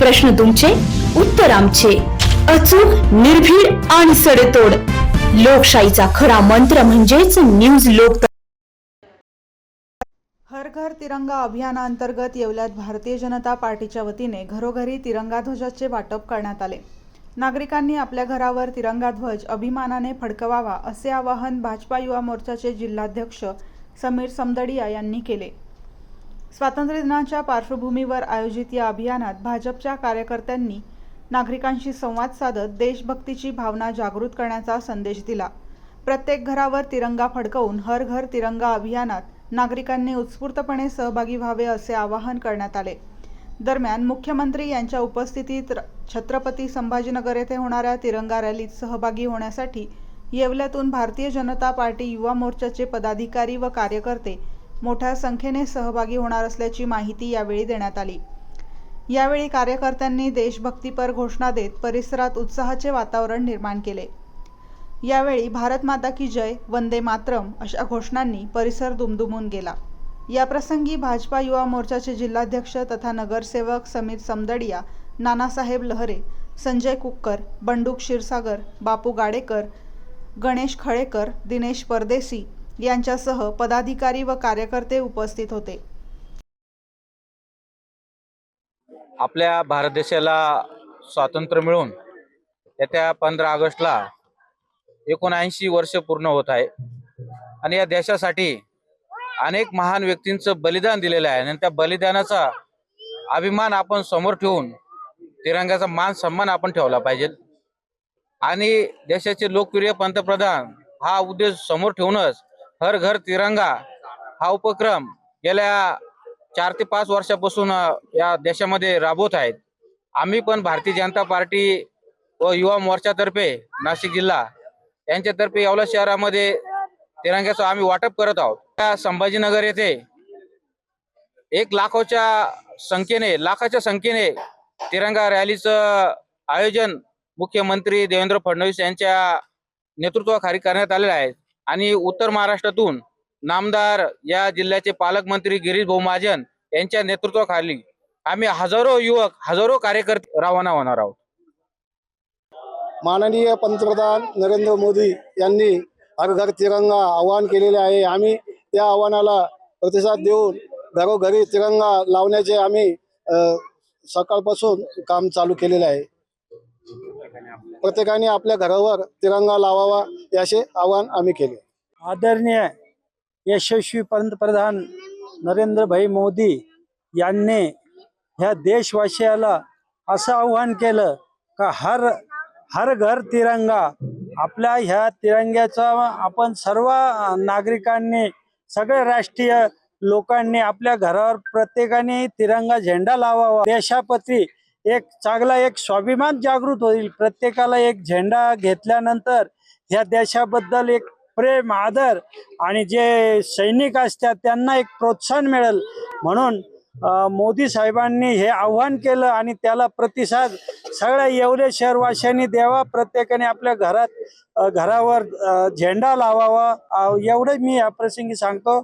प्रश्न तुमचे, उत्तर आमचे. अचूक, निर्भीड आणि सडेतोड. लोकशाहीचा खरा मंत्र म्हणजेच न्यूज लोक. हर घर तिरंगा अभियानांतर्गत येवल्यात भारतीय जनता पार्टीच्या वतीने घरोघरी तिरंगा ध्वजाचे वाटप करण्यात आले. नागरिकांनी आपल्या घरावर तिरंगा ध्वज अभिमानाने फडकवावा असे आवाहन भाजपा युवा मोर्चाचे जिल्हाध्यक्ष समीर समदडिया यांनी केले. स्वातंत्र्य दिनाच्या पार्श्वभूमीवर आयोजित या अभियानात भाजपच्या कार्यकर्त्यांनी नागरिकांशी संवाद साधत देशभक्तीची भावना जागृत करण्याचा संदेश दिला. प्रत्येक घरावर तिरंगा फडकवून हर घर तिरंगा अभियानात नागरिकांनी उत्स्फूर्तपणे सहभागी व्हावे असे आवाहन करण्यात आले. दरम्यान मुख्यमंत्री यांच्या उपस्थितीत छत्रपती संभाजीनगर येथे होणाऱ्या तिरंगा रॅलीत सहभागी होण्यासाठी येवल्यातून भारतीय जनता पार्टी युवा मोर्चाचे पदाधिकारी व कार्यकर्ते मोठ्या संख्येने सहभागी होणार असल्याची माहिती यावेळी देण्यात आली. यावेळी कार्यकर्त्यांनी देशभक्तीपर घोषणा देत परिसरात उत्साहाचे वातावरण निर्माण केले. यावेळी भारत माता की जय, वंदे मातरम अशा घोषणांनी परिसर दुमदुमून गेला. याप्रसंगी भाजपा युवा मोर्चाचे जिल्हाध्यक्ष तथा नगरसेवक समीर समदडिया, नानासाहेब लहरे, संजय कुक्कर, बंडू क्षीरसागर, बापू गाडेकर, गणेश खळेकर, दिनेश परदेसी यांच्यासह पदाधिकारी व कार्यकर्ते उपस्थित होते. आपल्या भारत देशाला स्वातंत्र्य मिळून येत्या 15 ऑगस्टला 79 वर्ष पूर्ण होत आहे आणि या देशासाठी अनेक महान व्यक्तींचं बलिदान दिलेलं आहे आणि त्या बलिदानाचा अभिमान आपण समोर ठेवून तिरंग्याचा मान सन्मान आपण ठेवला पाहिजे आणि देशाचे लोकप्रिय पंतप्रधान हा उद्देश समोर ठेवूनच हर घर तिरंगा हा उपक्रम गेल्या 4 ते 5 वर्षापासून या देशामध्ये राबवत आहेत. आम्ही पण भारतीय जनता पार्टी व युवा मोर्चातर्फे नाशिक जिल्हा यांच्यातर्फे येवला शहरामध्ये तिरंग्याचं आम्ही वाटप करत आहोत. त्या संभाजीनगर येथे 1 लाखाच्या संख्येने तिरंगा रॅलीचं आयोजन मुख्यमंत्री देवेंद्र फडणवीस यांच्या नेतृत्वाखाली करण्यात आलेलं आहे आणि उत्तर महाराष्ट्रातून नामदार या जिल्ह्याचे पालकमंत्री गिरीश भाऊ महाजन यांच्या नेतृत्वाखाली आम्ही हजारो युवक, हजारो कार्यकर्ते रवाना होणार आहोत. माननीय पंतप्रधान नरेंद्र मोदी यांनी हर घर तिरंगा आवाहन केलेले आहे. आम्ही त्या आव्हानाला प्रतिसाद देऊन घरोघरी तिरंगा लावण्याचे आम्ही सकाळपासून काम चालू केलेले आहे. प्रत्येकाने आपल्या घरावर तिरंगा लावावा याचे आवाहन आम्ही केले. आदरणीय यशस्वी पंतप्रधान नरेंद्र भाई मोदी यांनी ह्या देशवासियाला असं आव्हान केलं का हर घर तिरंगा. आपल्या ह्या तिरंग्याचा आपण सर्व नागरिकांनी, सगळे राष्ट्रीय लोकांनी आपल्या घरावर प्रत्येकाने तिरंगा झेंडा लावावा. देशाप्रती एक चांगला एक स्वाभिमान जागृत होईल. प्रत्येकाला एक झेंडा घेतल्यानंतर ह्या देशाबद्दल एक प्रेम, आदर आणि जे सैनिक असतात त्यांना एक प्रोत्साहन मिळेल. म्हणून मोदी साहेबांनी हे आव्हान केलं आणि त्याला प्रतिसाद सगळ्या येवले शहरवासियांनी द्यावा. प्रत्येकाने आपल्या घरावर झेंडा लावावा एवढं मी या प्रसंगी सांगतो.